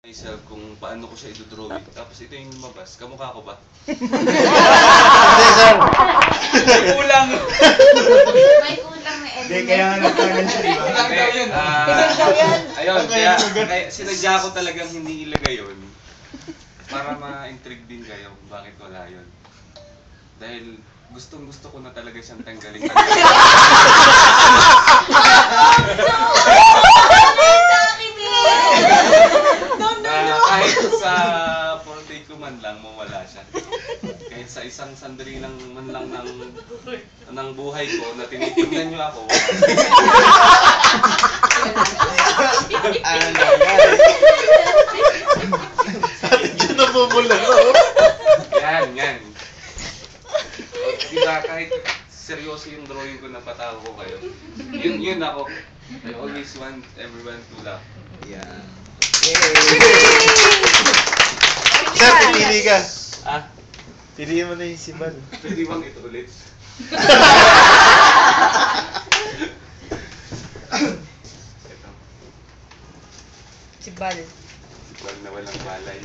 myself kung paano ko siya idodrawing. Tapos ito yung lumabas. Kamukha ko ba? Hindi, sir. May kulang. May kulang na element. Hindi, kaya nga nagkaroon siya, di ba? Ayun, kaya sinadya ko talagang hindi ilagay yun. Para ma-intrigue din kayo kung bakit wala yun. Dahil gustong gusto ko na talaga siyang tanggalin. Kahit sa portrait ko man lang, mawala siya. Kahit sa isang sandali lang man lang ng buhay ko na tinitignan niyo ako. Atin siya namumula ko. Yan. Diba, kahit seryoso yung drawing ko, napatawa ko kayo. Yun ako. I always want everyone to laugh. Yeah. Sir, pipili ka. Ah, Piliin mo na yung si Bal. pwede bang ito ulit? Ito. Si Bal. Wag na walang balay.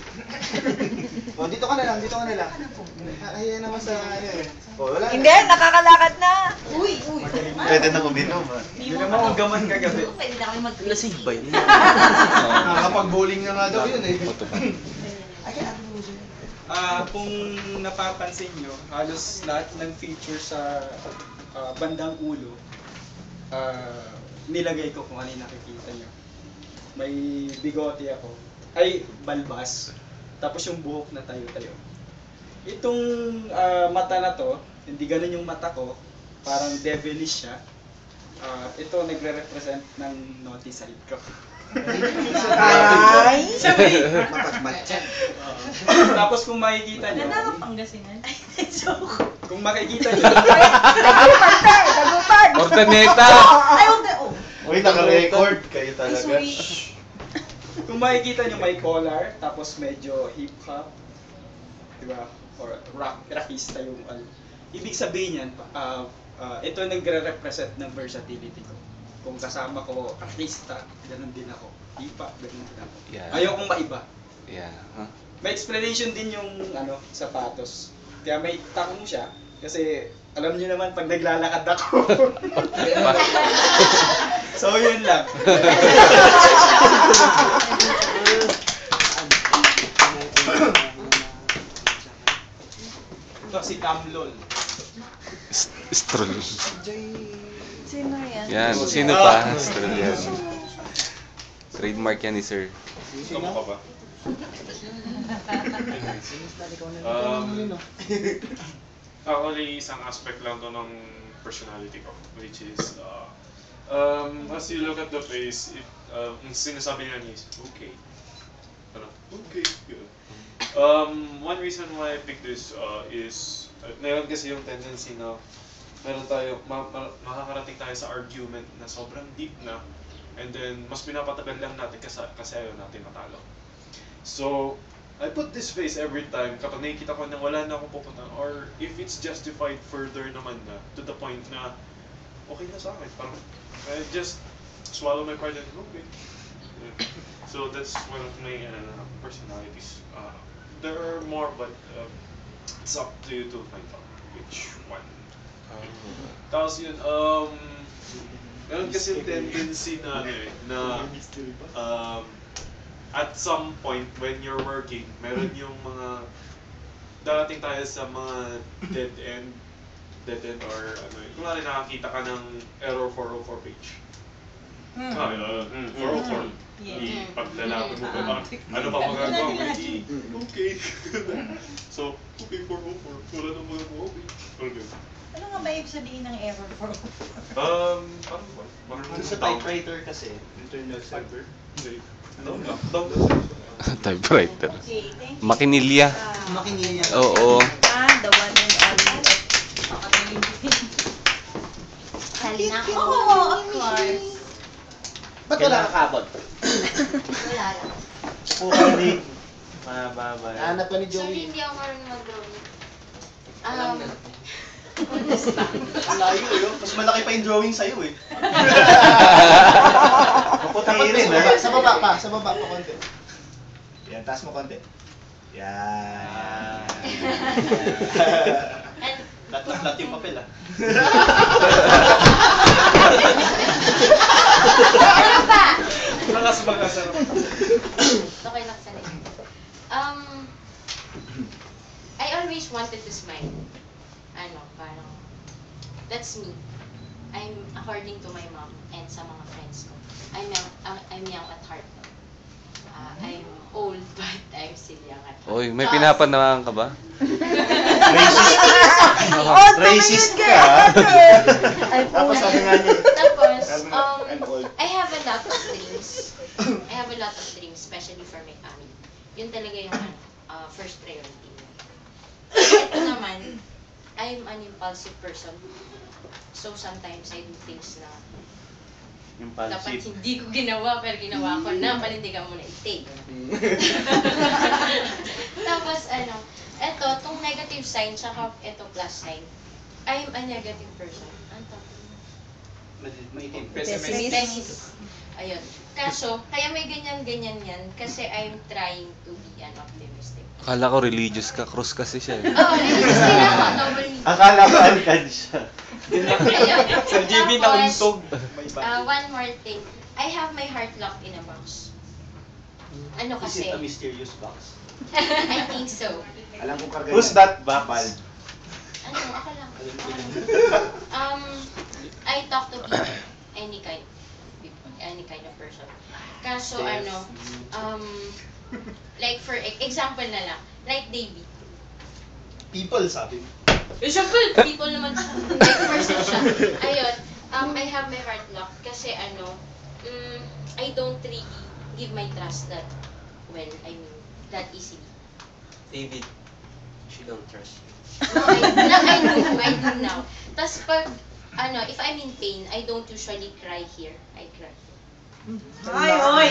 O, dito ka na lang. Ayan naman sa ano eh. O, wala Hindi, nakakalakad na. Uy. Pwede na uminom, ha? Hindi naman ugaman kagabi. Pwede na kami Lasing ba yun? Nakakapag-bowling na nga daw yun eh. Kung napapansin nyo, halos lahat ng feature sa bandang ulo, nilagay ko kung ano yung nakikita nyo. May bigote ako, ay balbas, tapos yung buhok na tayo-tayo. Itong mata na to, hindi ganun yung mata ko, parang devilish siya. Ito nagre-represent ng naughty side ko. Ay! Mapagmatcha. Tapos kung makikita nyo, Pangasinan. Ay, joke. kung makikita nyo, Dagupan! Ortaneta! Ay, huwag na. Oh. Uy, naka-record kayo talaga. kung makikita nyo may collar, tapos medyo hip-hop, diba? Or rockista yung ibig sabihin yan, ito nagre-represent ng versatility ko. Kung kasama ko artista, ganun din ako. Hip-hop, ganun din ako. Yeah. Ayaw kong maiba. Yeah. Huh? May explanation din yung sapatos. Kaya may takong siya, kasi alam niyo naman pag naglalakad ako. So yun lang. Ito si Camlol. Stroll. Sino yan? Yan. Sino pa? Stroll yan. Trademark yan ni sir. Kamukha ba? Actually, isang aspect lang to ng personality ko, which is, as you look at the face, ang sinasabi niya is, okay. Ano? Okay. Good. One reason why I picked this is, meron kasi yung tendency na meron tayo, makakarating tayo sa argument na sobrang deep na, and then mas pinapatagal lang natin kasi ayaw natin matalo. So, I put this face every time kapag nakikita ko na wala na akong pupunta, or if it's justified further naman na, to the point na okay na sa akin, parang I just swallow my pride and okay. So that's one of my personalities. There are more, but it's up to you to find out which one. Tapos yun, meron kasi yung tendency na at some point when you're working, meron yung mga darating tayo sa mga dead end or ano, kung nakakita ka ng error 404 page. 404. Paglalapin mo ba, ano pa magagawa mo? Okay. So, okay, 404. Wala nang magagawa, okay. Ano nga ba ibig sabihin ng error for? Parang Sa typewriter kasi, internal server. Typewriter. Okay, thank you. Makinilya. Makinilya. Oo. The one and only. Halina. Oo, of course. Ba't wala ka kabot? Wala lang. Pukalig. Mababa. Hanap ka ni Sorry, Joey. hindi ako marunong mag-drawing. Ang layo yun. Mas malaki pa yung drawing sa'yo eh. Maputi rin, ha? Sa baba pa konti. Yan, taas mo konti. Yan. And, Flat yung papel ah. ano ba? Lakas mag-asarap. Okay lang sa I always wanted to smile. Ano, parang, that's me. According to my mom and sa mga friends ko, I'm young at heart. I'm old, but I'm still young at heart. Oy, may pinapanawagan ka ba? Racist ka. Tapos sabi nga niya, Tapos, I'm old. I have a lot of dreams. I have a lot of dreams, especially for my family. Yun talaga yung first priority. Ito naman, I'm an impulsive person. So sometimes I do things na dapat Impulsive. hindi ko ginawa, pero ginawa ko na, panindigan mo na i-take. Tapos eto, tong negative sign, tsaka eto plus sign, I'm a negative person. Ano to? Pessimist. Ayun. Kaso, kaya may ganyan-ganyan yan, kasi I'm trying to be an optimistic. Akala ko religious ka, cross kasi siya. eh. Oo, religious din ako, double Akala ko alkansya. Ayun. Sa GB na Tapos, untog. May ba? one more thing. I have my heart locked in a box. Ano kasi? mysterious box? I think so. Alam ko karga Who's that box? Ano, ako lang. I talk to people, any kind of person. Kaso like for example na lang, like David. People sabi mo. Eh, syempre, people naman siya. Like person siya. Ayun, I have my heart locked kasi I don't really give my trust that that easily. David, she don't trust you. No, I do now. Tapos pag, if I'm in pain, I don't usually cry here. I cry. Ay, oy!